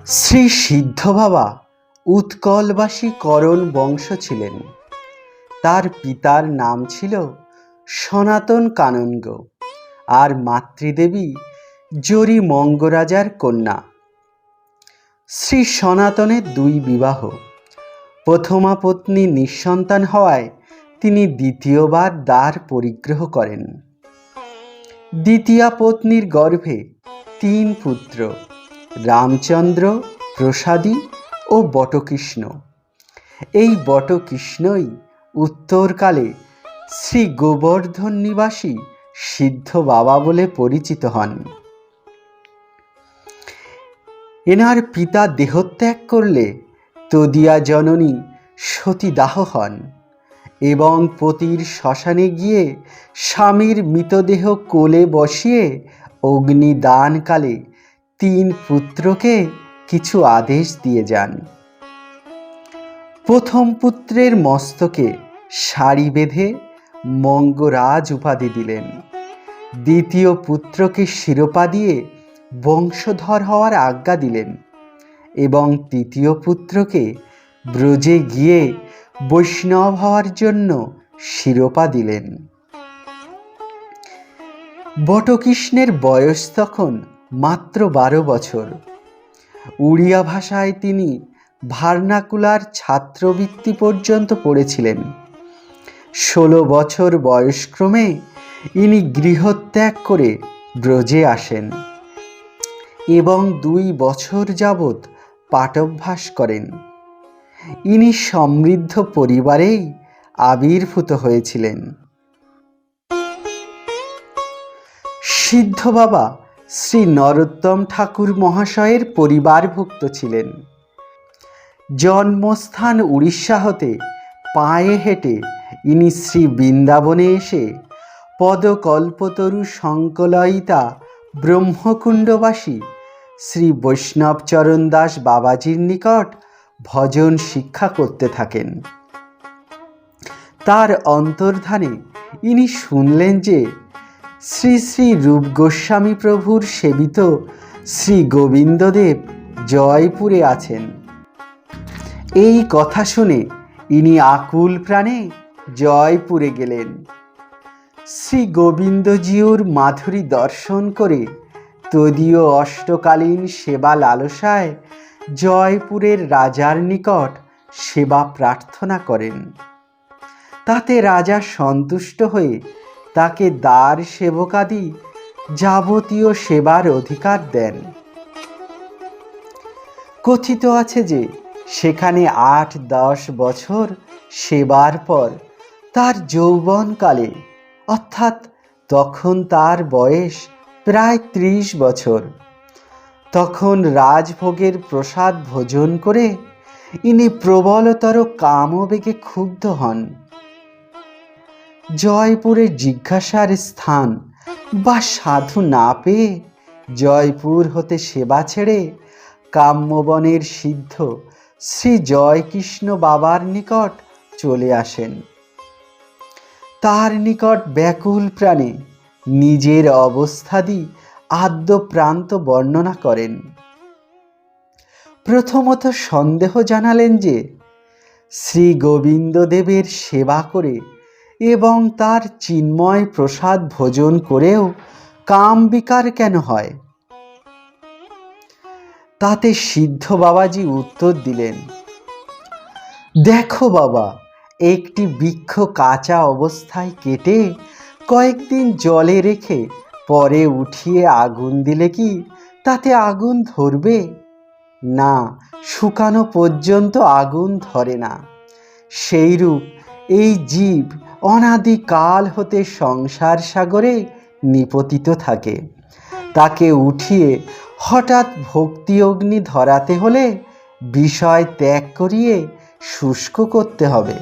শ্রী সিদ্ধ বাবা উৎকলবাসী করণ বংশ ছিলেন। তার পিতার নাম ছিল সনাতন কানন্গ আর মাতৃদেবী জরি মঙ্গরাজার কন্যা। শ্রী সনাতনের দুই বিবাহ। প্রথমা পত্নী নিঃসন্তান হওয়ায় তিনি দ্বিতীয়বার দ্বার পরিগ্রহ করেন। দ্বিতীয়া পত্নীর গর্ভে 3 পুত্র, রামচন্দ্র, প্রসাদী ও বটকৃষ্ণ। এই বটকৃষ্ণই উত্তরকালে শ্রী গোবর্ধন নিবাসী সিদ্ধ বাবা বলে পরিচিত হন। এনার পিতা দেহত্যাগ করলে তদিয়া জননী সতীদাহ হন এবং পতির শ্মশানে গিয়ে স্বামীর মৃতদেহ কোলে বসিয়ে অগ্নিদানকালে 3 পুত্রকে কিছু আদেশ দিয়ে যান। প্রথম পুত্রের মস্তকে শাড়ি বেঁধে মঙ্গরাজ উপাধি দিলেন। দ্বিতীয় পুত্রকে শিরোপা দিয়ে বংশধর হওয়ার আজ্ঞা দিলেন এবং তৃতীয় পুত্রকে ব্রজে গিয়ে বৈষ্ণব হওয়ার জন্য শিরোপা দিলেন। বটকৃষ্ণের বয়স তখন মাত্র 12 বছর। উড়িয়া ভাষায় তিনি ভার্নাকুলার ছাত্রবৃত্তি পর্যন্ত পড়েছিলেন। 16 বছর বয়সক্রমে ইনি গৃহত্যাগ করে ব্রজে আসেন এবং 2 বছর যাবৎ পাঠভ্যাস করেন। ইনি সমৃদ্ধ পরিবারেই আবির্ভূত হয়েছিলেন। সিদ্ধ বাবা শ্রী নরোত্তম ঠাকুর মহাশয়ের পরিবারভুক্ত ছিলেন। জন্মস্থান উড়িষ্যা হতে পায়ে হেঁটে ইনি শ্রী বৃন্দাবনে এসে পদকল্পতরু সংকলয়িতা ব্রহ্মকুণ্ডবাসী শ্রী বৈষ্ণবচরণ দাস বাবাজির নিকট ভজন শিক্ষা করতে থাকেন। তার অন্তর্ধানে ইনি শুনলেন যে শ্রী শ্রী রূপ গোস্বামী প্রভুর সেবিত শ্রী গোবিন্দদেব জয়পুরে আছেন। এই কথা শুনে ইনি আকুল প্রাণে জয়পুরে গেলেন। শ্রী গোবিন্দজিউর মাধুরী দর্শন করে তদীয় অষ্টকালীন সেবা লালসায় জয়পুরের রাজার নিকট সেবা প্রার্থনা করেন। তাতে রাজা সন্তুষ্ট হয়ে তাকে দ্বার সেবকাদি যাবতীয় সেবার অধিকার দেন। কথিত আছে যে সেখানে 8-10 বছর সেবার পর তার যৌবনকালে, অর্থাৎ তখন তার বয়স প্রায় 30 বছর, তখন রাজভোগের প্রসাদ ভোজন করে ইনি প্রবলতর কামবেগে ক্ষুব্ধ হন। জয়পুরে জিজ্ঞাসার স্থান বা সাধু না পেয়ে জয়পুর হতে সেবা ছেড়ে কাম্যবনের সিদ্ধ শ্রী জয়কৃষ্ণ বাবার নিকট চলে আসেন। তার নিকট ব্যাকুল প্রাণে নিজের অবস্থাদি আদ্যপ্রান্ত বর্ণনা করেন। প্রথমত সন্দেহ জানালেন যে শ্রী গোবিন্দদেবের সেবা করে এবং তার চিন্ময় প্রসাদ ভোজন করেও কাম বিকার কেন হয়। তাতে সিদ্ধ বাবাজি উত্তর দিলেন, দেখো বাবা, একটি বৃক্ষ কাঁচা অবস্থায় কেটে কয়েকদিন জলে রেখে পরে উঠিয়ে আগুন দিলে কি তাতে আগুন ধরবে? না, শুকানো পর্যন্ত আগুন ধরে না। সেইরূপ এই জীব অনাদিকাল হতে সংসার সাগরে নিপতিত থাকে। তাকে উঠিয়ে হঠাৎ ভক্তি অগ্নি ধরাতে হলে বিষয় ত্যাগ করিয়ে শুষ্ক করতে হবে।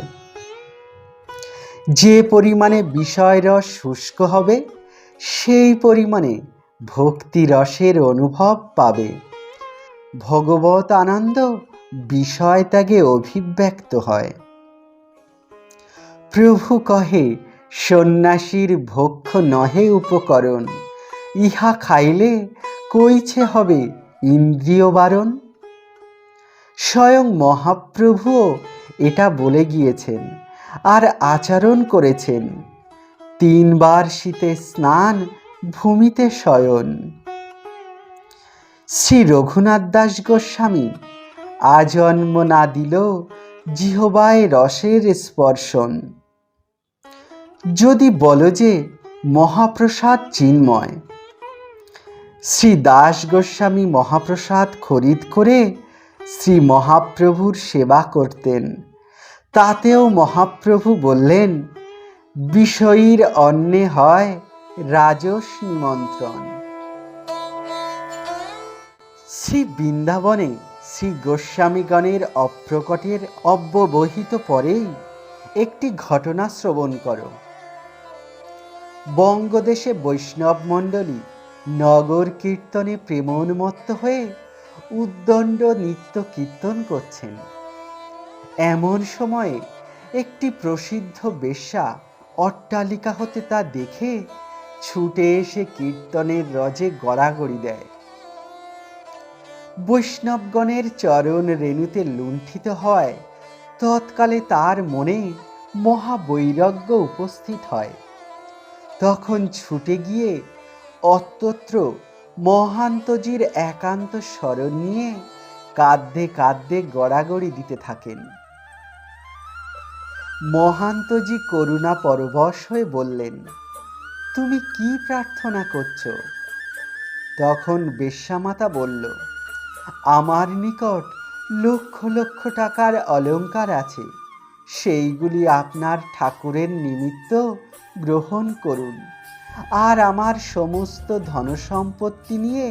যে পরিমাণে বিষয় রস শুষ্ক হবে সেই পরিমাণে ভক্তি রসের অনুভব পাবে। ভগবত আনন্দ বিষয় ত্যাগে অভিব্যক্ত হয়। প্রভু কহে, সন্ন্যাসীর ভক্ষ নহে উপকরণ, ইহা খাইলে কইছে হবে ইন্দ্রিয় বারণ। স্বয়ং মহাপ্রভুও এটা বলে গিয়েছেন আর আচরণ করেছেন। 3 বার শীতে স্নান, ভূমিতে শয়ন। শ্রী রঘুনাথ দাস গোস্বামী আজন্ম না দিল জিহবায় রসের স্পর্শন। যদি বলো যে মহাপ্রসাদ চিন্ময়, শ্রী দাস গোস্বামী মহাপ্রসাদ খরিদ করে শ্রী মহাপ্রভুর সেবা করতেন। তাতেও মহাপ্রভু বললেন, বিষয়ীর অন্নে হয় রাজস নিমন্ত্রণ। শ্রী বৃন্দাবনে শ্রী গোস্বামীগণের অপ্রকটের অব্যবহিত পরেই একটি ঘটনা শ্রবণ করো। বঙ্গদেশে বৈষ্ণব মণ্ডলী নগর কীর্তনে প্রেমোন্মত্ত হয়ে উদ্দণ্ড নৃত্য কীর্তন করছেন। এমন সময়ে একটি প্রসিদ্ধ বেশ্যা অট্টালিকা হতে তা দেখে ছুটে এসে কীর্তনের রজে গড়াগড়ি দেয়। বৈষ্ণবগণের চরণ রেণুতে লুণ্ঠিত হয় তৎকালে তার মনে মহাবৈরাগ্য উপস্থিত হয়। তখন ছুটে গিয়ে অত্যত্র মহান্তজির একান্ত স্মরণ নিয়ে কাঁদতে কাঁদতে গড়াগড়ি দিতে থাকেন। মহান্তজি করুণা পরবশ হয়ে বললেন, তুমি কি প্রার্থনা করছো? তখন বেশ্যামাতা বলল, আমার নিকট লক্ষ লক্ষ টাকার অলংকার আছে, সেইগুলি আপনার ঠাকুরের নিমিত্ত গ্রহণ করুন, আর আমার সমস্ত ধনসম্পত্তি নিয়ে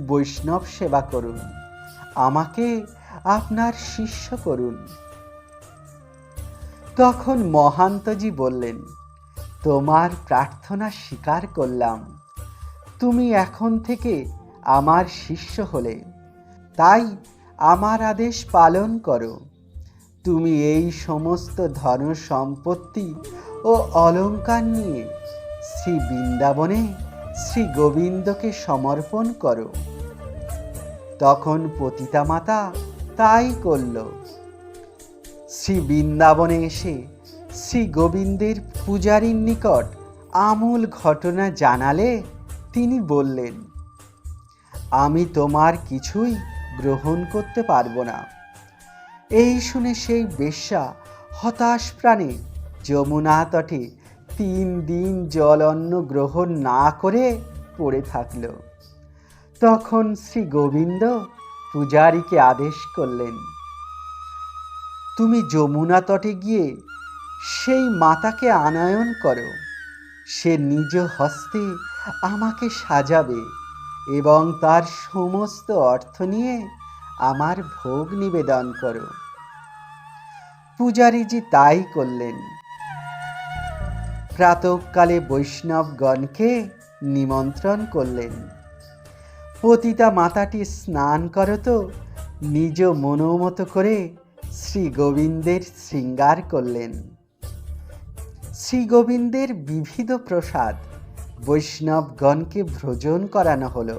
বৈষ্ণব সেবা করুন, আমাকে আপনার শিষ্য করুন। তখন মহান্তজি বললেন, তোমার প্রার্থনা স্বীকার করলাম, তুমি এখন থেকে আমার শিষ্য হলে, তাই আমার আদেশ পালন করো। তুমি এই সমস্ত ধন সম্পত্তি ও অলংকার নিয়ে শ্রী বৃন্দাবনে শ্রী গোবিন্দকে সমর্পণ করো। তখন পতিতা মাতা তাই করল। শ্রী বৃন্দাবনে এসে শ্রী গোবিন্দের পূজারীর নিকট আমূল ঘটনা জানালে তিনি বললেন, আমি তোমার কিছুই গ্রহণ করতে পারবো না। এই শুনে সেই বেশ্যা হতাশ প্রাণে যমুনা তটে 3 দিন জল অন্ন গ্রহণ না করে পড়ে থাকল। তখন শ্রী গোবিন্দ পূজারীকে আদেশ করলেন, তুমি যমুনা তটে গিয়ে সেই মাতাকে আনয়ন করো, সে নিজ হস্তে আমাকে সাজাবে এবং তার সমস্ত অর্থ নিয়ে আমার ভোগ নিবেদন করো। পূজারীজি তাই করলেন। প্রাতঃকালে বৈষ্ণবগণকে নিমন্ত্রণ করলেন। পতিতা মাতাটি স্নান করত নিজ মনোমতো করে শ্রী গোবিন্দের শৃঙ্গার করলেন। শ্রী গোবিন্দের বিবিধ প্রসাদ বৈষ্ণবগণকে ভোজন করানো হলো।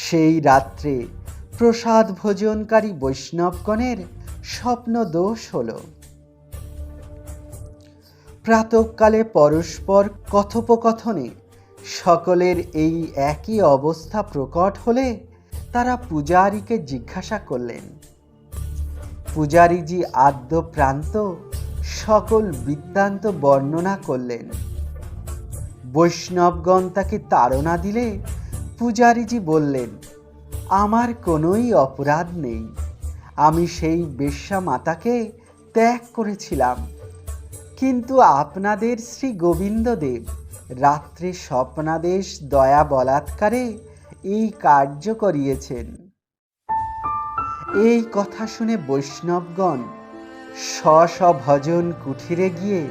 সেই রাত্রে প্রসাদ ভোজনকারী বৈষ্ণবগণের স্বপ্ন দোষ হলো। প্রাতঃকালে পরস্পর কথোপকথনে সকলের এই একই অবস্থা প্রকট হলে তারা পূজারীকে জিজ্ঞাসা করলেন। পূজারীজি আদ্য প্রান্ত সকল বৃত্তান্ত বর্ণনা করলেন। বৈষ্ণবগণ তাকে তাড়না দিলে পূজারীজি বললেন, আমার কোনোই অপরাধ নেই, আমি সেই বেশ্যা মাতাকে ত্যাগ করেছিলাম, কিন্তু আপনাদের শ্রী গোবিন্দদেব রাত্রে স্বপ্নাদেশ দয়া বলাৎকারে এই কার্য করিয়েছেন। এই কথা শুনে বৈষ্ণবগণ স্ব ভজন কুঠিরে গিয়ে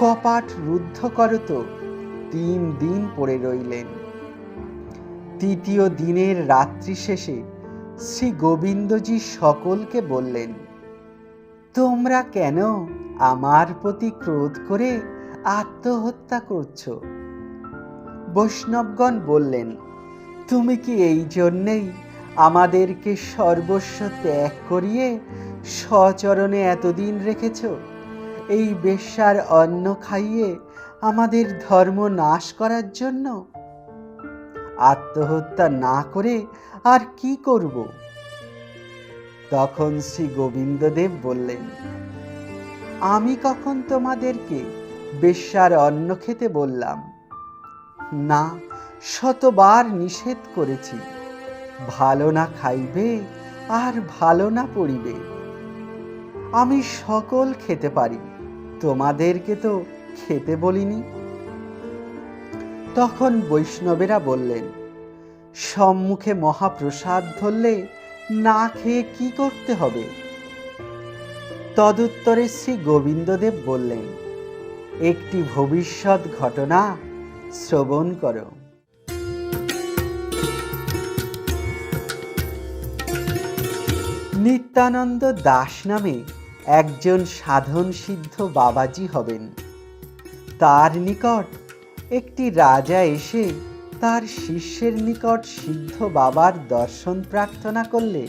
কপাট রুদ্ধ করত 3 দিন পড়ে রইলেন। 3য় দিনের রাত্রি শেষে শ্রী গোবিন্দজি সকলকে বললেন, তোমরা কেন আমার প্রতি ক্রোধ করে আত্মহত্যা করছো? বৈষ্ণবগণ বললেন, তুমি কি এই জন্যেই আমাদেরকে সর্বস্ব ত্যাগ করিয়ে স্বচরণে এতদিন রেখেছ। এই বেশ্যার অন্ন খাইয়ে আমাদের ধর্ম নাশ করার জন্য। আত্মহত্যা না করে আর কি করব? তখন শ্রী গোবিন্দদেব বললেন, আমি কখন তোমাদেরকে বেশ্যার অন্ন খেতে বললাম? না, শতবার নিষেধ করেছি। ভালো না খাইবে আর ভালো না পড়িবে। আমি সকল খেতে পারি, তোমাদেরকে তো খেতে বলিনি। তখন বৈষ্ণবেরা বললেন, সম্মুখে মহাপ্রসাদ ধরলে না খেয়ে কি করতে হবে? তদুত্তরে শ্রী গোবিন্দদেব বললেন, একটি ভবিষ্যৎ ঘটনা শ্রবণ করো। নিত্যানন্দ দাস নামে একজন সাধন সিদ্ধ বাবাজি হবেন। তার নিকট একটি রাজা এসে তার শিষ্যের নিকট সিদ্ধ বাবার দর্শন প্রার্থনা করলে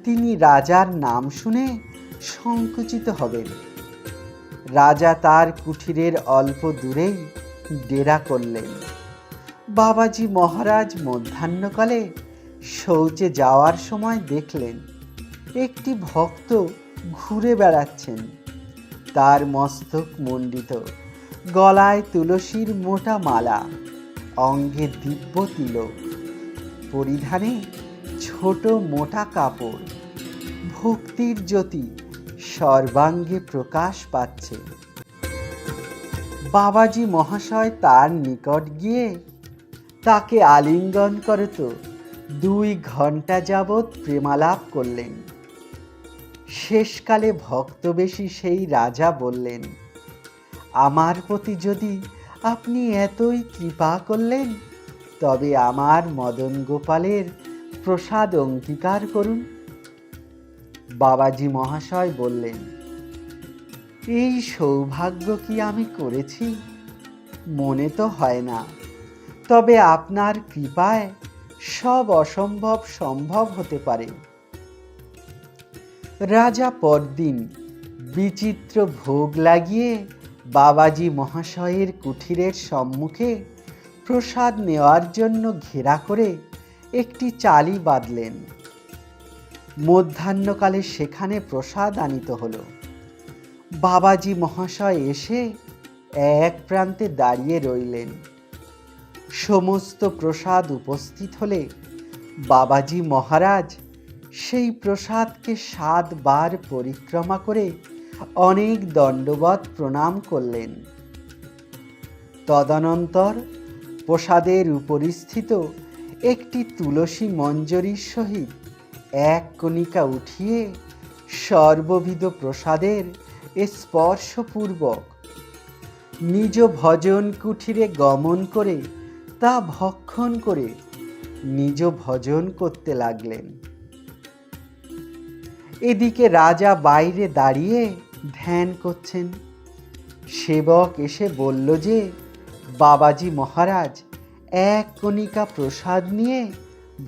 তিনি রাজার নাম শুনে সংকুচিত হবেন। রাজা তার কুঠিরের অল্প দূরেই ডেরা করলেন। বাবাজি মহারাজ মধ্যাহ্নকালে শৌচে যাওয়ার সময় দেখলেন একটি ভক্ত ঘুরে বেড়াচ্ছেন। তার মস্তক মণ্ডিত, গলায় তুলসীর মোটা মালা, অঙ্গে দিব্য তিলক, পরিধানে ছোট মোটা কাপড়। ভক্তির জ্যোতি সর্বাঙ্গে প্রকাশ পাচ্ছে। বাবাজি মহাশয় তার নিকট গিয়ে তাকে আলিঙ্গন করত 2 ঘন্টা যাবৎ প্রেমালাপ করলেন। শেষকালে ভক্তবেশী সেই রাজা বললেন, আমার প্রতি যদি আপনি এতই কৃপা করলেন তবে আমার মদন গোপালের প্রসাদ অঙ্গীকার করুন। বাবাজি মহাশয় বললেন, এই সৌভাগ্য কি আমি করেছি? মনে তো হয় না, তবে আপনার কৃপায় সব অসম্ভব সম্ভব হতে পারে। রাজা পরদিন বিচিত্র ভোগ লাগিয়ে বাবাজি মহাশয়ের কুঠিরের সম্মুখে প্রসাদ নেওয়ার জন্য ঘেরা করে একটি চালি বাঁধলেন। মধ্যাহ্নকালে সেখানে প্রসাদ আনিত হল। বাবাজি মহাশয় এসে এক প্রান্তে দাঁড়িয়ে রইলেন। সমস্ত প্রসাদ উপস্থিত হলে বাবাজি মহারাজ সেই প্রসাদকে 7 বার পরিক্রমা করে অনেক দণ্ডবত প্রণাম করলেন। তদনন্তর প্রসাদের উপরিস্থিত একটি তুলসী মঞ্জরীর সহিত 1 কণিকা উঠিয়ে সর্ববিধ প্রসাদের স্পর্শপূর্বক নিজ ভজন কুঠিরে গমন করে তা ভক্ষণ করে নিজ ভজন করতে লাগলেন। এদিকে রাজা বাইরে দাঁড়িয়ে ধ্যান করছেন। সেবক এসে বলল যে বাবাজি মহারাজ 1 কণিকা প্রসাদ নিয়ে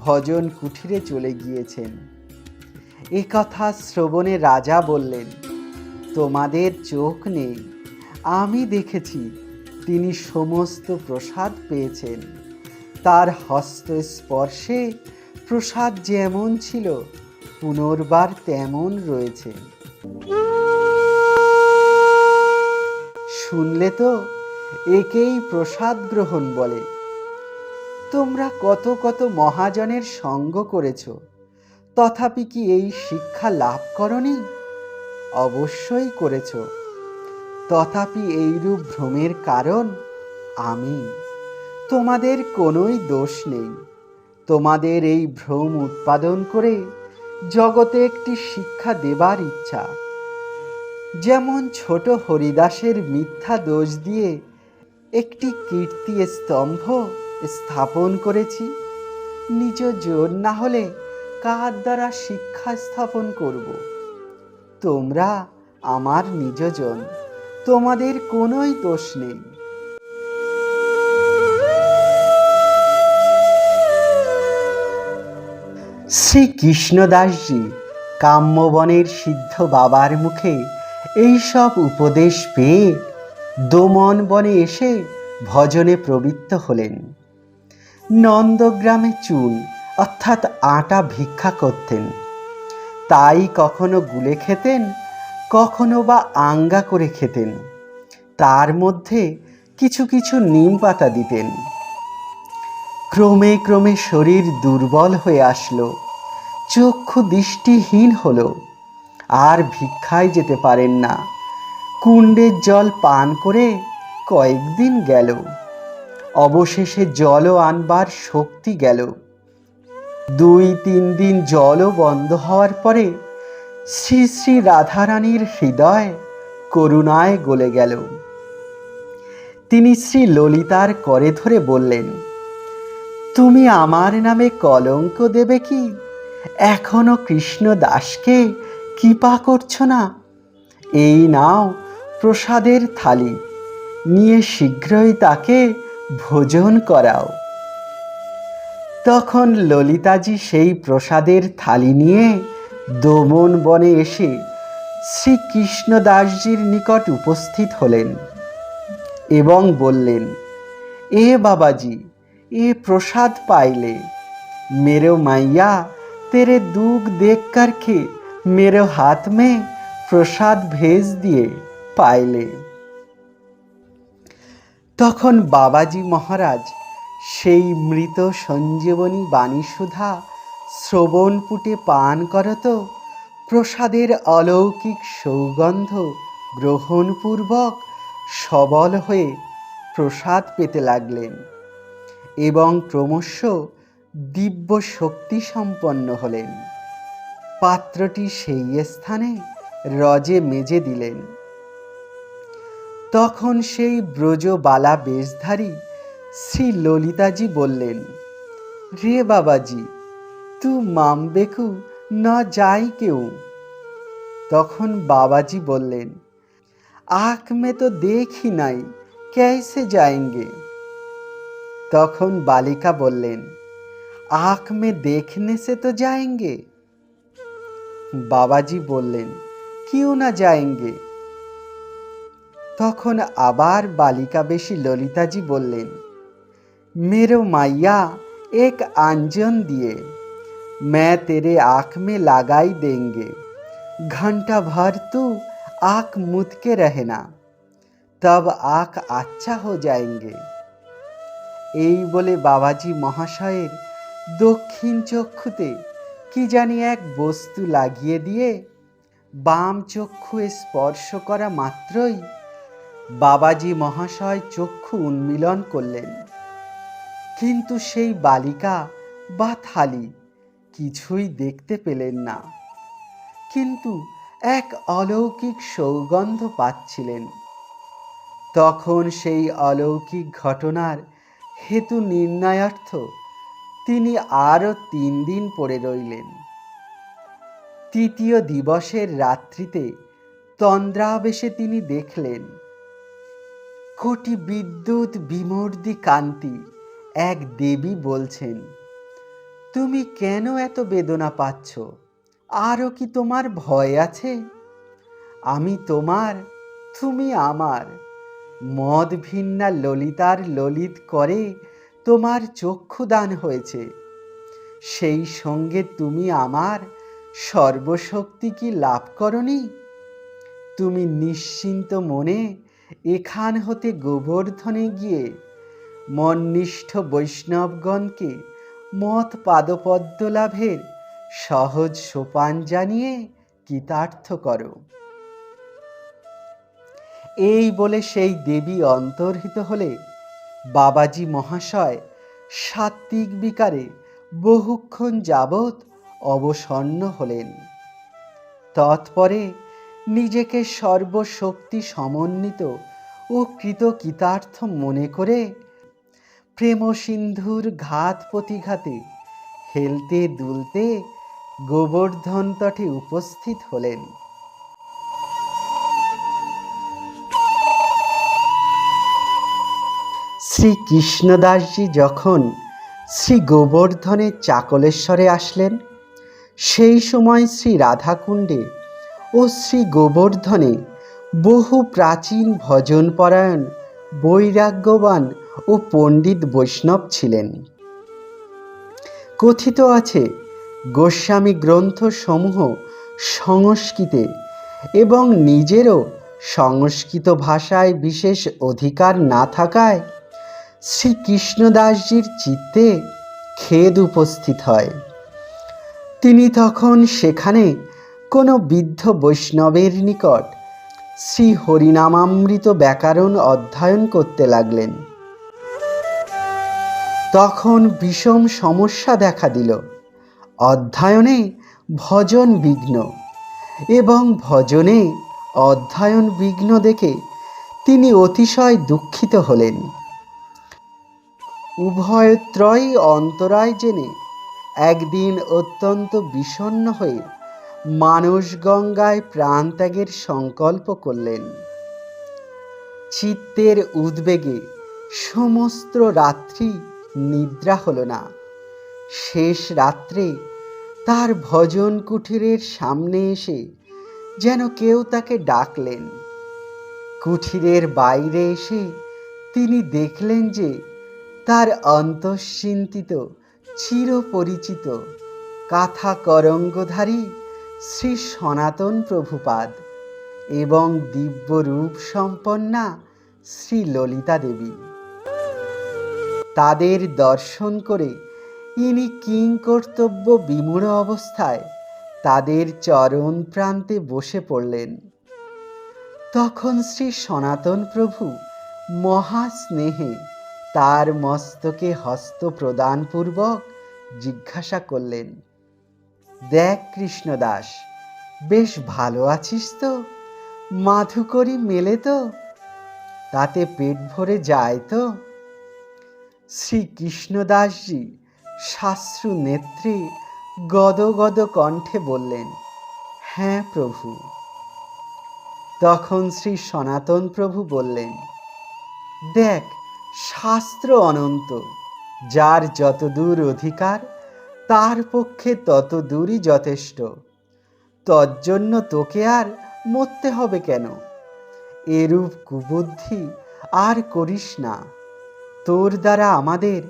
ভজন কুঠিরে চলে গিয়েছেন। এ কথা শ্রবণে রাজা বললেন, তোমাদের চোখ নেই, আমি দেখেছি তিনি সমস্ত প্রসাদ পেয়েছেন। তার হস্ত স্পর্শে প্রসাদ যেমন ছিল পুনর্বার তেমন রয়েছে। শুনলে তো, একেই প্রসাদ গ্রহণ বলে। তোমরা কত কত মহাজনের সঙ্গ করেছ, তথাপি কি এই শিক্ষা লাভ করনি? অবশ্যই করেছ। তথাপি এইরূপ ভ্রমের কারণ আমি। তোমাদের কোনোই দোষ নেই। তোমাদের এই ভ্রম উৎপাদন করে জগতে একটি শিক্ষা দেবার ইচ্ছা। যেমন ছোট হরিদাসের মিথ্যা দোষ দিয়ে একটি কীর্তি স্তম্ভ স্থাপন করেছি। নিজ জোর না হলে কার দ্বারা শিক্ষা স্থাপন করব? তোমরা আমার নিজজন, তোমাদের কোনোই দোষ নেই। শ্রী কৃষ্ণদাসজি কাম্যবনের সিদ্ধ বাবার মুখে এই সব উপদেশ পেয়ে দোমন বনে এসে ভজনে প্রবৃত্ত হলেন। নন্দগ্রামে চুন অর্থাৎ আটা ভিক্ষা করতেন, তাই কখনো গুলে খেতেন, কখনো বা আঙ্গা করে খেতেন, তার মধ্যে কিছু কিছু নিম পাতা দিতেন। ক্রমে ক্রমে শরীর দুর্বল হয়ে আসলো, চক্ষু দৃষ্টিহীন হলো, আর ভিক্ষায় যেতে পারেন না। কুণ্ডের জল পান করে কয়েকদিন গেল, অবশেষে জলও আনবার শক্তি গেল। 2-3 দিন জলও বন্ধ হওয়ার পরে শ্রী শ্রী রাধারানীর হৃদয় করুণায় গলে গেল। তিনি শ্রী ললিতার করে ধরে বললেন, তুমি আমার নামে কলঙ্ক দেবে কি? এখনো কৃষ্ণ দাসকে কৃপা করছো না? এই নাও প্রসাদের থালি, নিয়ে শীঘ্রই তাকে ভোজন করাও। তখন ললিতাজি সেই প্রসাদের থালি নিয়ে দমন বনে এসে শ্রীকৃষ্ণদাসজির নিকট উপস্থিত হলেন এবং বললেন, এ বাবাজি, এ প্রসাদ पाइले, मेरे मैया तेरे दुख देख करके मेरे हाथ में प्रसाद भेज दिए पाइले। তখন বাবাজি মহারাজ সেই মৃত সঞ্জীবনী বাণীসুধা শ্রবণপুটে পান করত প্রসাদের অলৌকিক সৌগন্ধ গ্রহণপূর্বক সবল হয়ে প্রসাদ পেতে লাগলেন এবং ক্রমশ দিব্য শক্তি সম্পন্ন হলেন। পাত্রটি সেই স্থানে রজে মেজে দিলেন। তখন সেই ব্রজবালা বেশধারী শ্রী ললিতাজি বললেন, রে বাবাজি, তু মামবেকু না যাই কেউ। তখন বাবাজি বললেন, आँख में तो देख ही नहीं, कैसे जाएंगे? তখন বালিকা বললেন, आँख में देखने से तो जाएंगे। বাবাজি বললেন, क्यों ना जाएंगे? তখন আবার বালিকা বেশী ললিতাজি বললেন, मेरो मैया एक आंजन दिए, मैं तेरे आँख में लगाई देंगे, घंटा भर तू आँख मूंद के रहना, तब आँख अच्छा हो जाएंगे। এই বলে বাবাজি মহাশয়ের দক্ষিণ চক্ষুতে কি জানি এক বস্তু লাগিয়ে দিয়ে বাম চক্ষু স্পর্শ করা মাত্রই বাবাজি মহাশয় চক্ষু উন্মীলন করলেন, কিন্তু সেই বালিকা বা থালি কিছুই দেখতে পেলেন না, কিন্তু এক অলৌকিক সৌগন্ধ পাচ্ছিলেন। তখন সেই অলৌকিক ঘটনার হেতু নির্ণয়ার্থ তিনি আরও 3 দিন পড়ে রইলেন। তৃতীয় দিবসের রাত্রিতে তন্দ্রাবেশে তিনি দেখলেন কোটি বিদ্যুৎ বিমূর্তি কান্তি এক দেবী বলছেন, তুমি কেন এত বেদনা পাচ্ছ? আরও কি তোমার ভয় আছে? আমি তোমার, তুমি আমার। মদ ভিন্না ললিতার ললিত করে তোমার চক্ষুদান হয়েছে, সেই সঙ্গে তুমি আমার সর্বশক্তি কি লাভ করনি? তুমি নিশ্চিন্ত মনে এখান হতে গোবর্ধনে গিয়ে মননিষ্ঠ বৈষ্ণবগণকে মত পাদপদ্ম লাভের সহজ সোপান জানিয়ে কৃতার্থ করো। এই বলে সেই দেবী অন্তর্হিত হলে বাবাজি মহাশয় সাত্ত্বিক বিকারে বহুক্ষণ যাবৎ অবসন্ন হলেন। তৎপরে নিজেকে সর্বশক্তি সমন্বিত ও কৃতকৃতার্থ মনে করে প্রেম সিন্ধুর ঘাত প্রতিঘাতে হেলতে দুলতে গোবর্ধন তটে উপস্থিত হলেন। শ্রী কৃষ্ণদাসজি যখন শ্রী গোবর্ধনের চাকলেশ্বরে আসলেন, সেই সময় শ্রী রাধাকুণ্ডে ও শ্রী গোবর্ধনে বহু প্রাচীন ভজনপরায়ণ বৈরাগ্যবান ও পণ্ডিত বৈষ্ণব ছিলেন। কথিত আছে, গোস্বামী গ্রন্থসমূহ সংস্কৃতে এবং নিজেরও সংস্কৃত ভাষায় বিশেষ অধিকার না থাকায় শ্রীকৃষ্ণদাসজির চিত্তে খেদ উপস্থিত হয়। তিনি তখন সেখানে কোনো বৃদ্ধ বৈষ্ণবের নিকট শ্রী হরিনামামৃত ব্যাকরণ অধ্যয়ন করতে লাগলেন। তখন বিষম সমস্যা দেখা দিল। অধ্যয়নে ভজন বিঘ্ন এবং ভজনে অধ্যয়ন বিঘ্ন দেখে তিনি অতিশয় দুঃখিত হলেন। উভয়ত্রয়ই অন্তরায় জেনে একদিন অত্যন্ত বিষণ্ণ হয়ে মানসগঙ্গায় প্রাণত্যাগের সংকল্প করলেন। চিত্তের উদ্বেগে সমস্ত রাত্রি নিদ্রা হল না। শেষ রাত্রে তার ভজন কুঠিরের সামনে এসে যেন কেউ তাকে ডাকলেন। কুঠিরের বাইরে এসে তিনি দেখলেন যে তার অন্তঃচিন্তিত চিরপরিচিত কাঁথা করঙ্গধারী শ্রী সনাতন প্রভুপাদ এবং দিব্য রূপ সম্পন্না শ্রী ললিতা দেবী। তাদের দর্শন করে ইনি কিংকর্তব্য বিমূঢ় অবস্থায় তাদের চরণ প্রান্তে বসে পড়লেন। তখন শ্রী সনাতন প্রভু মহাস্নেহে তার মস্তকে হস্ত প্রদানপূর্বক জিজ্ঞাসা করলেন, দেখ কৃষ্ণদাস, বেশ ভালো আছিস তো? মাধুকরী মেলে তো? তাতে পেট ভরে যায় তো? শ্রীকৃষ্ণদাসজি সাশ্রু নেত্রে গদগদ কণ্ঠে বললেন, হ্যাঁ প্রভু। তখন শ্রী সনাতন প্রভু বললেন, দেখ, শাস্ত্র অনন্ত, যার যতদূর অধিকার তার পক্ষে তত দূরই যথেষ্ট। তজ্জন্য তোকে আর মরতে হবে কেন? এরূপ কুবুদ্ধি আর করিস না। তোর দ্বারা আমাদের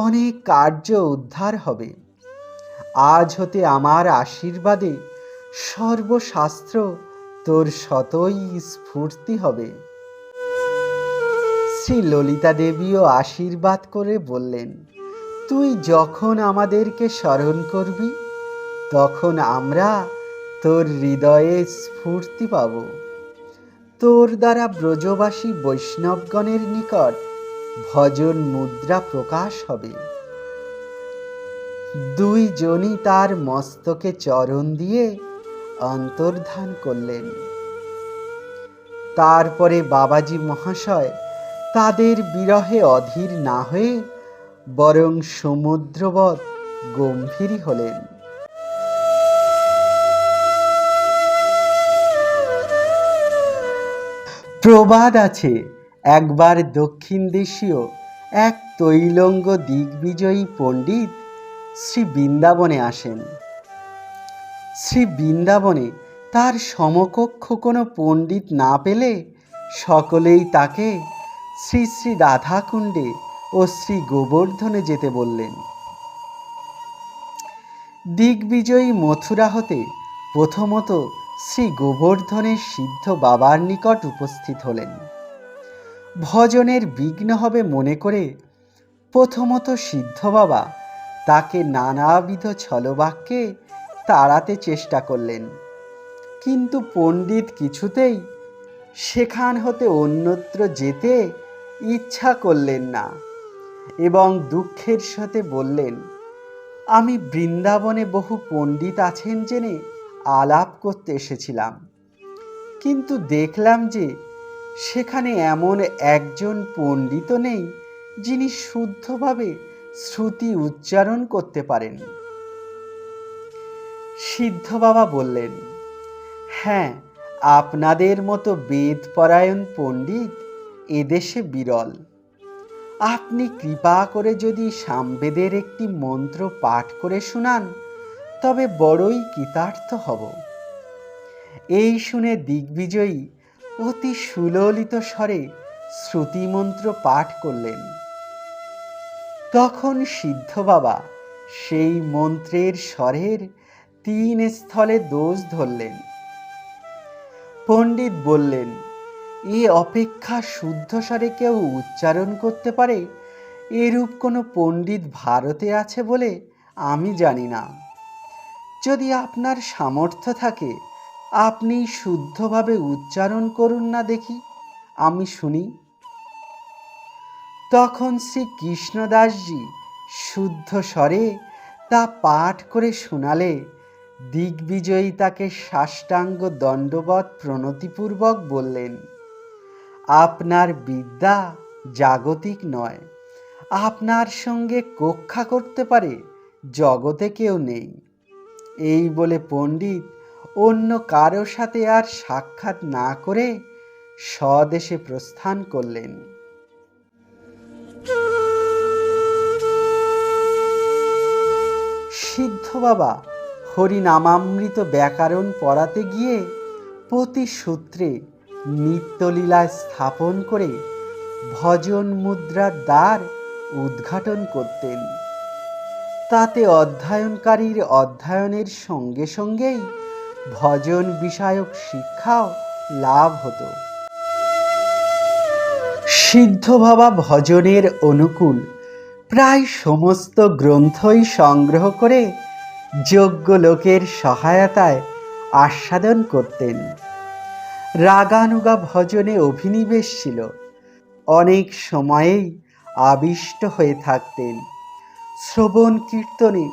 অনেক কার্য উদ্ধার হবে। আজ হতে আমার আশীর্বাদে সর্বশাস্ত্র তোর শতই স্ফূর্তি হবে। শ্রী ললিতা দেবীও আশীর্বাদ করে বললেন, তুই যখন আমাদেরকে স্মরণ করবি তখন আমরা তোর হৃদয়ে স্ফূর্তি পাব। তোর দ্বারা ব্রজবাসী বৈষ্ণবগণের নিকট ভজন মুদ্রা প্রকাশ হবে। দুইজনই তার মস্তকে চরণ দিয়ে অন্তর্ধান করলেন। তারপরে বাবাজি মহাশয় তাদের বিরহে অধীর না হয়ে বরং সমুদ্রবৎ গম্ভীর হলেন। প্রবাদ আছে, একবার দক্ষিণ দেশীয় এক তৈলঙ্গ দিগ্বিজয়ী পণ্ডিত শ্রী বৃন্দাবনে আসেন। শ্রী বৃন্দাবনে তার সমকক্ষ কোনো পণ্ডিত না পেলে সকলেই তাকে শ্রী শ্রী রাধাকুণ্ডে ও শ্রী গোবর্ধনে যেতে বললেন। দিগ্বিজয়ী মথুরা হতে প্রথমত শ্রী গোবর্ধনের সিদ্ধ বাবার নিকট উপস্থিত হলেন। ভজনের বিঘ্ন হবে মনে করে প্রথমত সিদ্ধ বাবা তাকে নানাবিধ ছলবাক্যে তাড়াতে চেষ্টা করলেন, কিন্তু পণ্ডিত কিছুতেই সেখান হতে অন্যত্র যেতে ইচ্ছা করলেন না এবং দুঃখের সাথে বললেন, আমি বৃন্দাবনে বহু পণ্ডিত আছেন জেনে আলাপ করতে এসেছিলাম, কিন্তু দেখলাম যে সেখানে এমন একজন পণ্ডিতও নেই যিনি শুদ্ধভাবে শ্রুতি উচ্চারণ করতে পারেন। সিদ্ধ বাবা বললেন, হ্যাঁ, আপনাদের মতো বেদপরায়ণ পণ্ডিত এদেশে বিরল। আপনি কৃপা করে যদি সামবেদের একটি মন্ত্র পাঠ করে শোনান তবে বড়ই কৃতার্থ হব। এই শুনে দিগ্বিজয়ী অতি সুললিত স্বরে শ্রুতিমন্ত্র পাঠ করলেন। তখন সিদ্ধ বাবা সেই মন্ত্রের স্বরের 3 স্থলে দোষ ধরলেন। পণ্ডিত বললেন, এ অপেক্ষা শুদ্ধ স্বরে কেউ উচ্চারণ করতে পারে এরূপ কোনো পণ্ডিত ভারতে আছে বলে আমি জানি না। যদি আপনার সামর্থ্য থাকে আপনি শুদ্ধভাবে উচ্চারণ করুন না দেখি, আমি শুনি। তখন শ্রী কৃষ্ণদাসজি শুদ্ধ স্বরে তা পাঠ করে শোনালে দিগ্বিজয়ী তাকে সাষ্টাঙ্গ দণ্ডবৎ প্রণতিপূর্বক বললেন, আপনার বিদ্যা জাগতিক নয়, আপনার সঙ্গে কক্ষা করতে পারে জগতে কেউ নেই। এই বলে পণ্ডিত অন্য কারো সাথে আর সাক্ষাৎ না করে স্বদেশে প্রস্থান করলেন। সিদ্ধ বাবা হরিনামামৃত ব্যাকরণ পড়াতে গিয়ে প্রতি সূত্রে নিত্যলীলা স্থাপন করে ভজন মুদ্রার দ্বার উদ্ঘাটন করতেন। তাতে অধ্যয়নকারীর অধ্যয়নের সঙ্গে সঙ্গেই ভজন বিষয়ক শিক্ষাও লাভ হতো। সিদ্ধ বাবা ভজনের অনুকূল প্রায় সমস্ত গ্রন্থই সংগ্রহ করে যোগ্য লোকের সহায়তায় আস্বাদন করতেন। রাগানুগা ভজনে অভিনিবেশ ছিল, অনেক সময়েই আবিষ্ট হয়ে থাকতেন। শ্রবণ কীর্তনে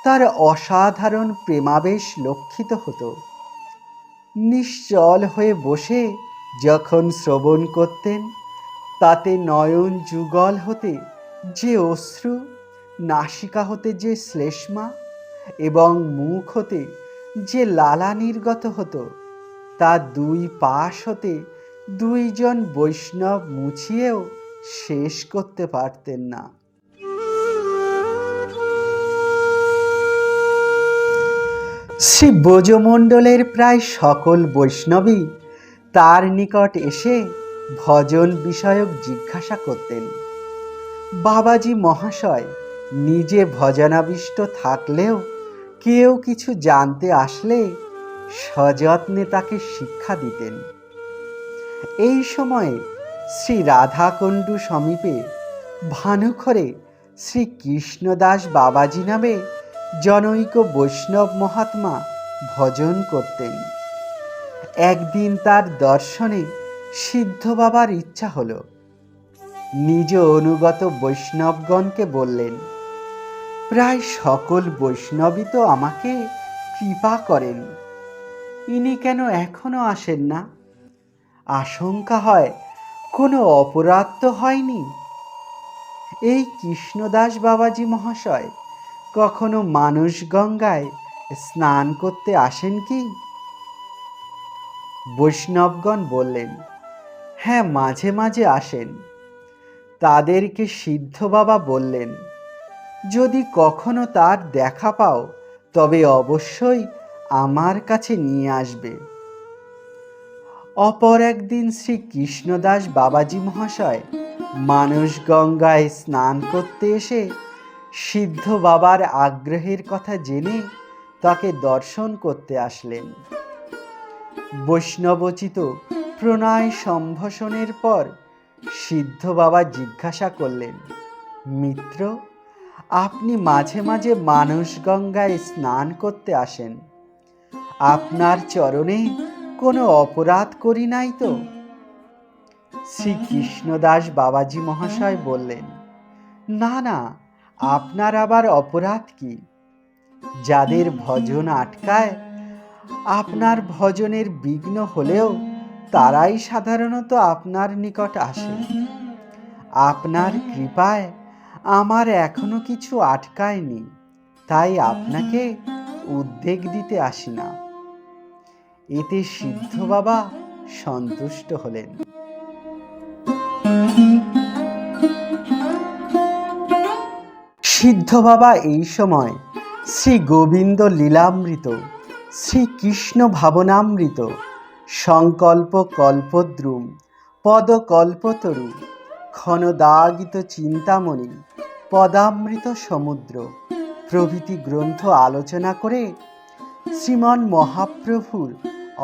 তার অসাধারণ প্রেমাবেশ লক্ষিত হতো। নিশ্চল হয়ে বসে যখন শ্রবণ করতেন তাতে নয়ন যুগল হতে যে অশ্রু, নাসিকা হতে যে শ্লেষ্মা এবং মুখ হতে যে লালা নির্গত হতো তা 2 পাশ হতে 2 জন বৈষ্ণব মুছিয়েও শেষ করতে পারতেন না। শ্রী ব্রজমণ্ডলের প্রায় সকল বৈষ্ণবই তার নিকট এসে ভজন বিষয়ক জিজ্ঞাসা করতেন। বাবাজি মহাশয় নিজে ভজনাবিষ্ট থাকলেও কেউ কিছু জানতে আসলে সযত্নে তাকে শিক্ষা দিতেন। এই সময়ে শ্রী রাধাকুণ্ডু সমীপে ভানুখরে শ্রী কৃষ্ণদাস বাবাজি নামে জনৈক বৈষ্ণব মহাত্মা ভজন করতেন। একদিন তার দর্শনে সিদ্ধ বাবার ইচ্ছা হলো। নিজ অনুগত বৈষ্ণবগণকে বললেন, প্রায় সকল বৈষ্ণবই তো আমাকে কৃপা করেন, ইনি কেন এখনো আসেন না? আশঙ্কা হয় কোনো অপরাধ তো হয়নি। এই কৃষ্ণদাস বাবাজি মহাশয় কখনো মানস গঙ্গায় স্নান করতে আসেন কি? বৈষ্ণবগণ বললেন, হ্যাঁ, মাঝে মাঝে আসেন। তাদেরকে সিদ্ধ বাবা বললেন, যদি কখনো তার দেখা পাও তবে অবশ্যই আমার কাছে নিয়ে আসবে। অপর একদিন শ্রী কৃষ্ণদাস বাবাজি মহাশয় মানস গঙ্গায় স্নান করতে এসে সিদ্ধ বাবার আগ্রহের কথা জেনে তাকে দর্শন করতে আসলেন। বৈষ্ণবোচিত প্রণয় সম্ভাষণের পর সিদ্ধ বাবা জিজ্ঞাসা করলেন, মিত্র, আপনি মাঝে মাঝে মানস গঙ্গায় স্নান করতে আসেন, আপনার চরণে কোনো অপরাধ করি নাই তো? শ্রী কৃষ্ণদাস বাবাজি মহাশয় বললেন, না না, আপনার আবার অপরাধ কি? যাদের ভজন আটকায়, আপনার ভজনের বিঘ্ন হলেও তারাই সাধারণত আপনার নিকট আসে। আপনার কৃপায় আমার এখনো কিছু আটকায়নি, তাই আপনাকে উদ্বেগ দিতে আসি না। এতে সিদ্ধ বাবা সন্তুষ্ট হলেন। সিদ্ধ বাবা এই সময় শ্রী গোবিন্দ লীলামৃত, শ্রীকৃষ্ণ ভাবনামৃত, সংকল্প কল্পদ্রুম, পদকল্পতরু, ক্ষণদাগিত চিন্তামণি, পদামৃত সমুদ্র প্রভৃতি গ্রন্থ আলোচনা করে শ্রীমন মহাপ্রভুর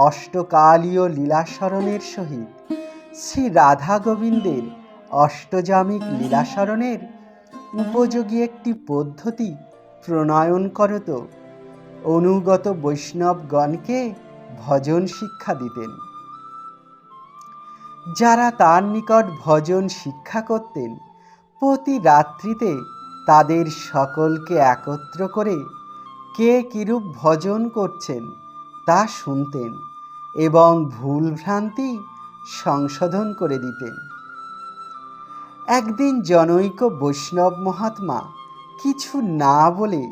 অষ্টকালীয় লীলাস্মরণের সহিত শ্রী রাধা গোবিন্দের অষ্টজামিক লীলাস্মরণের উপযোগী একটি পদ্ধতি প্রণয়ন করত অনুগত বৈষ্ণবগণকে ভজন শিক্ষা দিতেন। যারা তার নিকট ভজন শিক্ষা করতেন, প্রতি রাত্রিতে তাদের সকলকে একত্র করে কে কিরূপ ভজন করছেন তা শুনতেন এবং ভুলভ্রান্তি সংশোধন করে দিতেন। একদিন জনৈক বৈষ্ণব মহাত্মা কিছু না বলে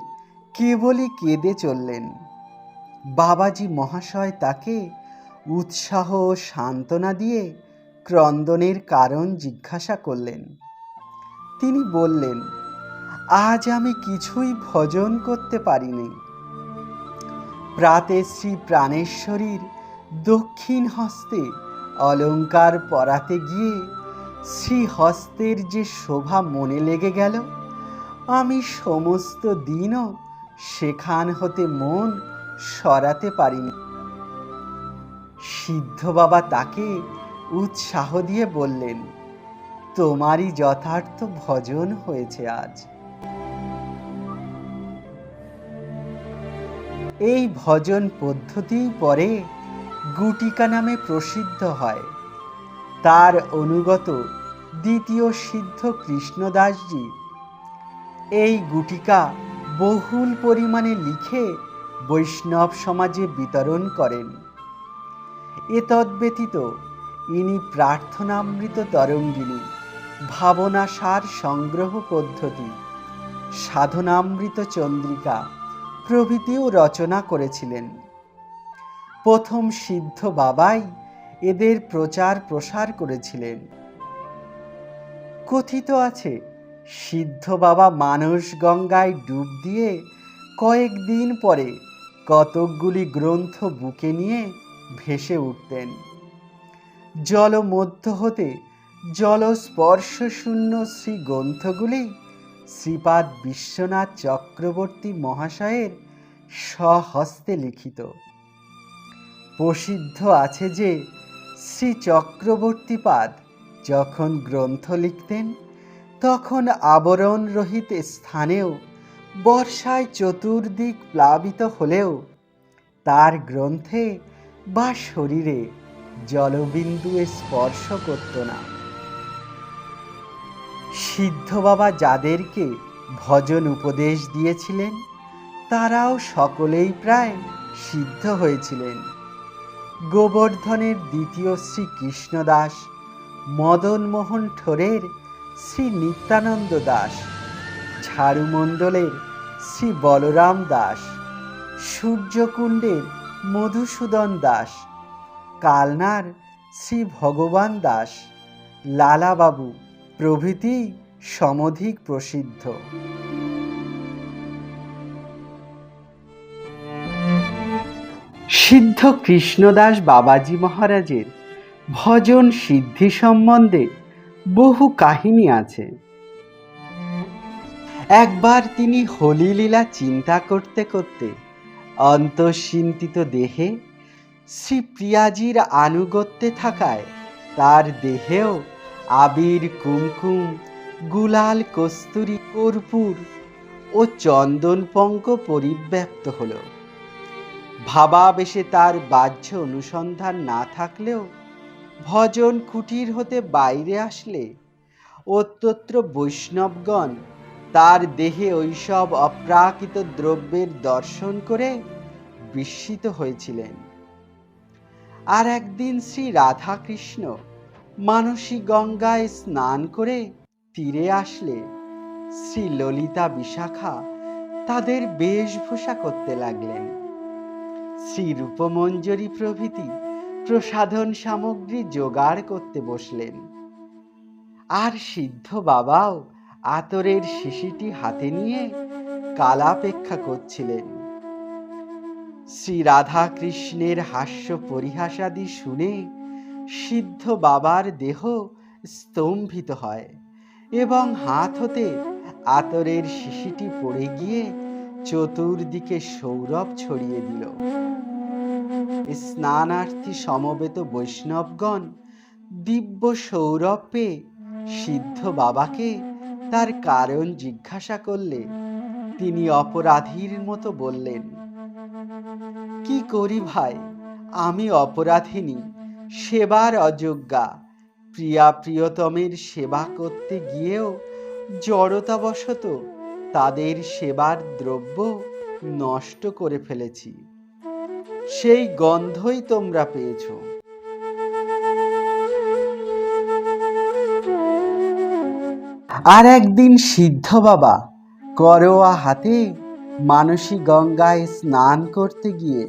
কেবলই কেঁদে চললেন। বাবাজি মহাশয় তাকে উৎসাহ ও সান্ত্বনা দিয়ে ক্রন্দনের কারণ জিজ্ঞাসা করলেন। তিনি বললেন, আজ আমি কিছুই ভজন করতে পারিনি। প্রাতে শ্রী প্রাণেশ্বরীর দক্ষিণ হস্তে অলঙ্কার পরাতে গিয়ে শ্রীহস্তের যে শোভা মনে লেগে গেল, আমি সমস্ত দিনও সেখান হতে মন সরাতে পারিনি। সিদ্ধ বাবা তাকে উৎসাহ দিয়ে বললেন, তোমারই যথার্থ ভজন হয়েছে আজ। এই ভজন পদ্ধতি পরে গুটিকা নামে প্রসিদ্ধ হয়। তার অনুগত দ্বিতীয় সিদ্ধ কৃষ্ণদাসজি এই গুটিকা বহুল পরিমাণে লিখে বৈষ্ণব সমাজে বিতরণ করেন। এতদ্ব্যতীত ইনি প্রার্থনামৃত তরঙ্গিনী, ভাবনাসার সংগ্রহ পদ্ধতি, সাধনামৃত চন্দ্রিকা প্রভৃতিও রচনা করেছিলেন। প্রথম সিদ্ধ বাবাই এদের প্রচার প্রসার করেছিলেন। কথিত আছে, সিদ্ধ বাবা মানস গঙ্গায় ডুব দিয়ে কয়েকদিন পরে কতকগুলি গ্রন্থ বুকে নিয়ে ভেসে উঠতেন। জলমধ্য হতে জলস্পর্শ শূন্য শ্রী গ্রন্থগুলি শ্রীপাদ বিশ্বনাথ চক্রবর্তী মহাশয়ের স্বহস্তে লিখিত। প্রসিদ্ধ আছে যে শ্রী চক্রবর্তীপাদ যখন গ্রন্থ লিখতেন, তখন আবরণ রহিত স্থানেও বর্ষায় চতুর্দিক প্লাবিত হলেও তার গ্রন্থে বা শরীরে জলবিন্দু স্পর্শ করত না। সিদ্ধ বাবা যাদেরকে ভজন উপদেশ দিয়েছিলেন, তারাও সকলেই প্রায় সিদ্ধ হয়েছিলেন। গোবর্ধনের দ্বিতীয় শ্রী কৃষ্ণদাস, মদনমোহন ঠোরের শ্রী নিত্যানন্দ দাস, ঝাড়ুমণ্ডলের শ্রী বলরাম দাস, সূর্যকুণ্ডের মধুসূদন দাস, কালনার শ্রী ভগবান দাস, লালাবাবু প্রভৃতি সমধিক প্রসিদ্ধ। সিদ্ধ কৃষ্ণদাস বাবাজি মহারাজের ভজন সিদ্ধি সম্বন্ধে বহু কাহিনী আছে। একবার তিনি হোলি লীলা চিন্তা করতে করতে অন্তঃসিন্তিত দেহে শ্রী প্রিয়াজির আনুগত্যে থাকায় তার দেহেও আবির, কুমকুম, গুলাল, কস্তুরী, কর্পূর ও চন্দন পঙ্ক পরিব্যাপ্ত হল। ভাবাবেশে তার বাহ্য অনুসন্ধান না থাকলেও ভজন কুটির হতে বাইরে আসলে অত্যত্র বৈষ্ণবগণ তার দেহে ওইসব অপ্রাকৃত দ্রব্যের দর্শন করে বিস্মিত হয়েছিলেন। আর একদিন শ্রী রাধাকৃষ্ণ মানসী গঙ্গায় স্নান করে তীরে আসলে শ্রী ললিতা বিশাখা তাদের বেশভূষা করতে লাগলেন। শ্রী রূপমঞ্জরী প্রভৃতি প্রসাধন সামগ্রী জোগাড় করতে বসলেন। আর সিদ্ধ বাবাও আতরের শিশিটি হাতে নিয়ে কালাপেক্ষা করছিলেন। শ্রী রাধা কৃষ্ণের হাস্য পরিহাসাদি শুনে সিদ্ধ বাবার দেহ স্তম্ভিত হয় এবং হাত হতে আতরের শিশিটি পড়ে গিয়ে চতুর্দিকে সৌরভ ছড়িয়ে দিল। স্নানার্থী সমবেত বৈষ্ণবগণ দিব্য সৌরভ পেয়ে সিদ্ধ বাবাকে তার কারণ জিজ্ঞাসা করলে তিনি অপরাধীর মতো বললেন, কি করি ভাই, আমি অপরাধিনী, সেবার অযোগ্যা। প্রিয়া প্রিয়তমের সেবা করতে গিয়েও জড়তাবশত তাদের সেবার দ্রব্য নষ্ট করে ফেলেছি। সেই গন্ধই তোমরা পেয়েছ। আর একদিন সিদ্ধ বাবা করোয়া হাতে মানসী গঙ্গায় স্নান করতে গিয়ে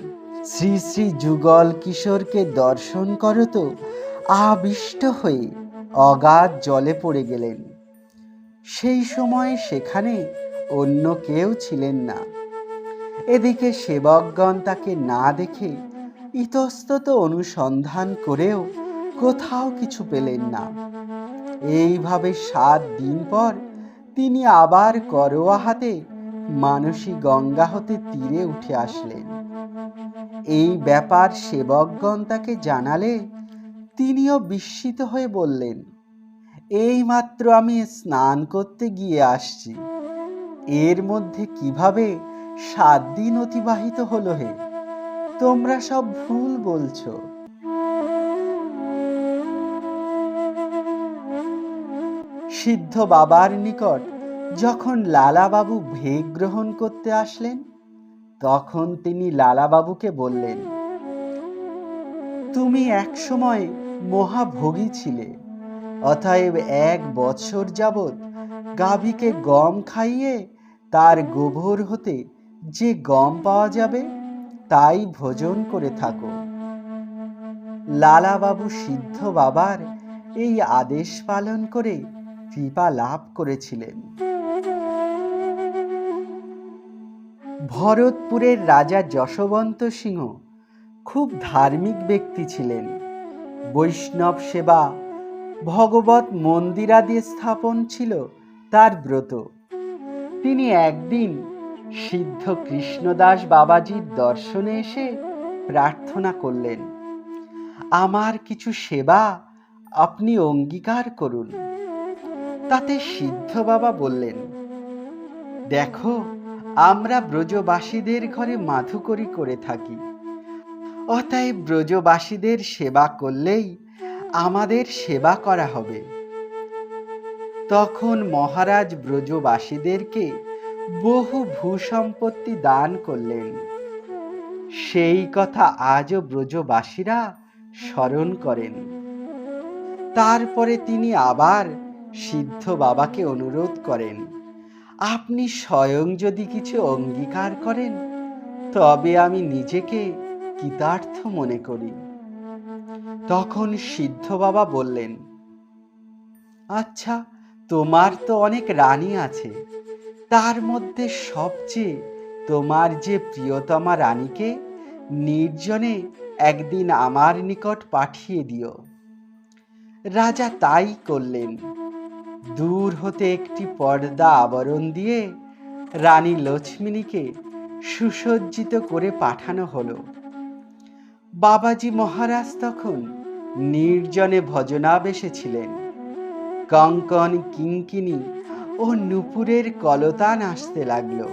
শ্রী শ্রী যুগল কিশোরকে দর্শন করত আবিষ্ট হয়ে অগাধ জলে পড়ে গেলেন। সেই সময় সেখানে অন্য কেউ ছিলেন না। এদিকে সেবকগণ তাকে না দেখে ইতস্তত অনুসন্ধান করেও কোথাও কিছু পেলেন না। এইভাবে 7 দিন পর তিনি আবার করোয়া হাতে মানসী গঙ্গা হতে তীরে উঠে আসলেন। এই ব্যাপার সেবকগণ তাকে জানালে তিনিও বিস্মিত হয়ে বললেন, এইমাত্র আমি স্নান করতে গিয়ে আসছি, এর মধ্যে কিভাবে 7 দিন অতিবাহিত হলো হে? তোমরা সব ভুল বলছো। সিদ্ধ বাবার নিকট যখন লালাবাবু ভেগ গ্রহণ করতে আসলেন, তখন তিনি লালাবাবুকে বললেন, তুমি এক সময় মহাভোগী ছিলে, অতএব 1 বছর যাবৎ গাভীকে গম খাইয়ে তার গোবর হতে যে গম পাওয়া যাবে তাই ভোজন করে থাকো। লালাবাবু সিদ্ধ বাবার এই আদেশ পালন করে কৃপা লাভ করেছিলেন। ভরতপুরের রাজা যশবন্ত সিংহ খুব ধার্মিক ব্যক্তি ছিলেন। বৈষ্ণব সেবা, ভগবত মন্দিরাদি স্থাপন ছিল তার ব্রত। তিনি একদিন সিদ্ধ কৃষ্ণদাস বাবাজির দর্শনে এসে প্রার্থনা করলেন, আমার কিছু সেবা আপনি অঙ্গীকার করুন। তাতে সিদ্ধ বাবা বললেন, দেখো, আমরা ব্রজবাসীদের ঘরে মাধুকরী করে থাকি, অতএব ব্রজবাসীদের সেবা করলেই আমাদের সেবা করা হবে। তখন মহারাজ ব্রজবাসীদেরকে বহু ভূসম্পত্তি দান করলেন। সেই কথা আজও ব্রজবাসীরা স্মরণ করেন। তারপরে তিনি আবার সিদ্ধ বাবাকে অনুরোধ করেন, আপনি স্বয়ং যদি কিছু অঙ্গীকার করেন তবে আমি নিজেকে কৃতার্থ মনে করি। তখন সিদ্ধ বাবা বললেন, আচ্ছা, তোমার তো অনেক রানী আছে, তার মধ্যে সবচেয়ে তোমার যে প্রিয়তমা রানীকে নির্জনে একদিন আমার নিকট পাঠিয়ে দিও। রাজা তাই করলেন। দূর হতে একটি পর্দা আবরণ দিয়ে রানী লক্ষ্মীকে সুসজ্জিত করে পাঠানো হলো। বাবাজি মহারাজ তখন নির্জনে ভজনাবেশে ছিলেন। কঙ্কন, কিঙ্কিনি ও নূপুরের কলতান আসতে লাগলো।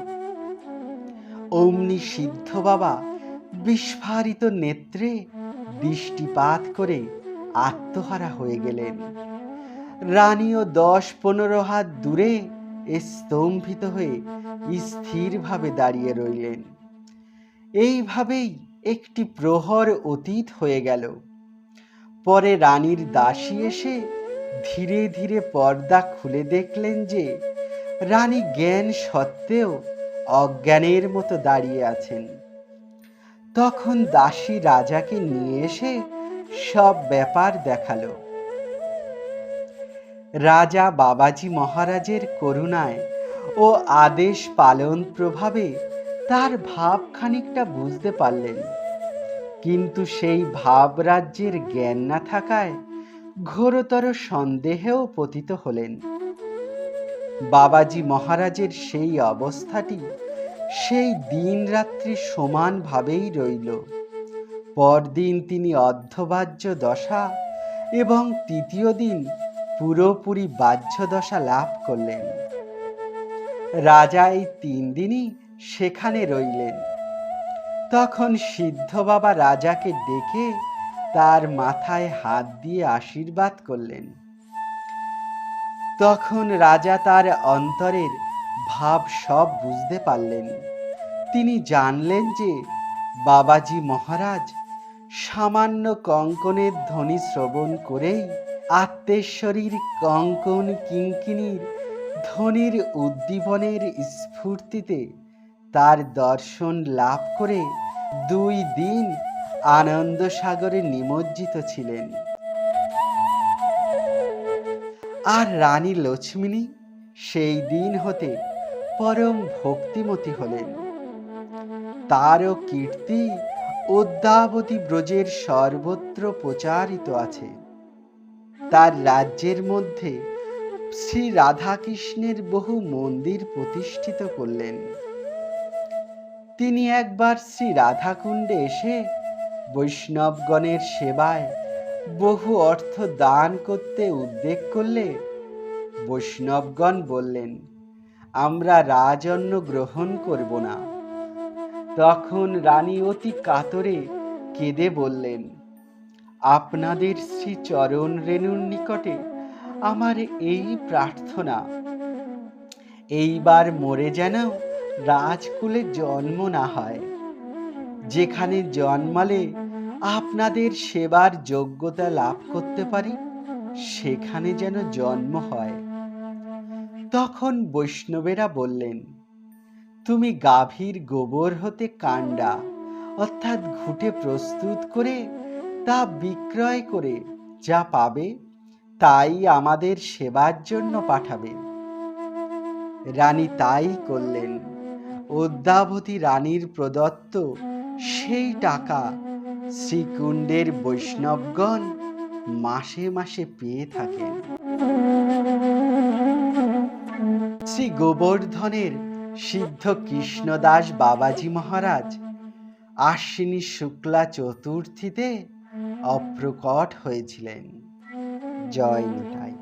অমনি সিদ্ধ বাবা বিস্ফারিত নেত্রে দৃষ্টিপাত করে আত্মহারা হয়ে গেলেন। রানীও 10-15 হাত দূরে স্তম্ভিত হয়ে স্থিরভাবে দাঁড়িয়ে রইলেন। এইভাবেই একটি প্রহর অতীত হয়ে গেল। পরে রানীর দাসী এসে ধীরে ধীরে পর্দা খুলে দেখলেন যে রানী জ্ঞান সত্ত্বেও অজ্ঞানের মতো দাঁড়িয়ে আছেন। তখন দাসী রাজাকে নিয়ে এসে সব ব্যাপার দেখালো। রাজা বাবাজি মহারাজের করুণায় ও আদেশ পালন প্রভাবে তার ভাব খানিকটা বুঝতে পারলেন, কিন্তু সেই ভাব রাজ্যের জ্ঞান না থাকায় ঘোরতর সন্দেহেও পতিত হলেন। বাবাজি মহারাজের সেই অবস্থাটি সেই দিন রাত্রি সমানভাবেই রইল। পরদিন তিনি অর্ধবাহ্য দশা এবং তৃতীয় দিন পুরোপুরি বাহ্য দশা লাভ করলেন। রাজা এই 3 দিনই সেখানে রইলেন। তখন সিদ্ধ বাবা রাজাকে ডেকে তার মাথায় হাত দিয়ে আশীর্বাদ করলেন। তখন রাজা তার অন্তরের ভাব সব বুঝতে পারলেন। তিনি জানলেন যে বাবাজি মহারাজ সামান্য কঙ্কনের ধ্বনি শ্রবণ করেই আত্মেশ্বরীর কঙ্কন কিঙ্কিণীর ধ্বনির উদ্দীপনের স্ফূর্তিতে তার দর্শন লাভ করে 2 দিন আনন্দ সাগরে নিমজ্জিত ছিলেন। আর রানী লক্ষ্মিনী সেই দিন হতে পরম ভক্তিমতী হলেন। তারও কীর্তি অদ্যাবধি ব্রজের সর্বত্র প্রচারিত আছে। তার রাজ্যের মধ্যে শ্রী রাধাকৃষ্ণের বহু মন্দির প্রতিষ্ঠিত করলেন। তিনি একবার শ্রী রাধাকুণ্ডে এসে বৈষ্ণবগণের সেবায় বহু অর্থ দান করতে উদ্যোগ করলে বৈষ্ণবগণ বললেন, আমরা রাজন্য গ্রহণ করব না। তখন রানী অতি কাতরে কেঁদে বললেন, আপনাদের শ্রী চরণ রেণুর নিকটে আমার এই প্রার্থনা, এইবার মরে যেন রাজকুলে জন্ম না হয়। যেখানে জন্মালে আপনাদের সেবার যোগ্যতা লাভ করতে পারি সেখানে যেন জন্ম হয়। তখন বৈষ্ণবেরা বললেন, তুমি গাভীর গোবর হতে কাণ্ডা অর্থাৎ ঘুঁটে প্রস্তুত করে তা বিক্রয় করে যা পাবে তাই আমাদের সেবার জন্য পাঠাবে। রানী তাই করলেন। অদ্যাবধি রানীর প্রদত্ত সেই টাকা শ্রীকুণ্ডের বৈষ্ণবগণ মাসে মাসে পেয়ে থাকেন। শ্রী গোবর্ধনের সিদ্ধ কৃষ্ণদাস বাবাজি মহারাজ আশ্বিনী শুক্লা চতুর্থীতে অপ্রকট হয়েছিলেন। জয় নিতাই।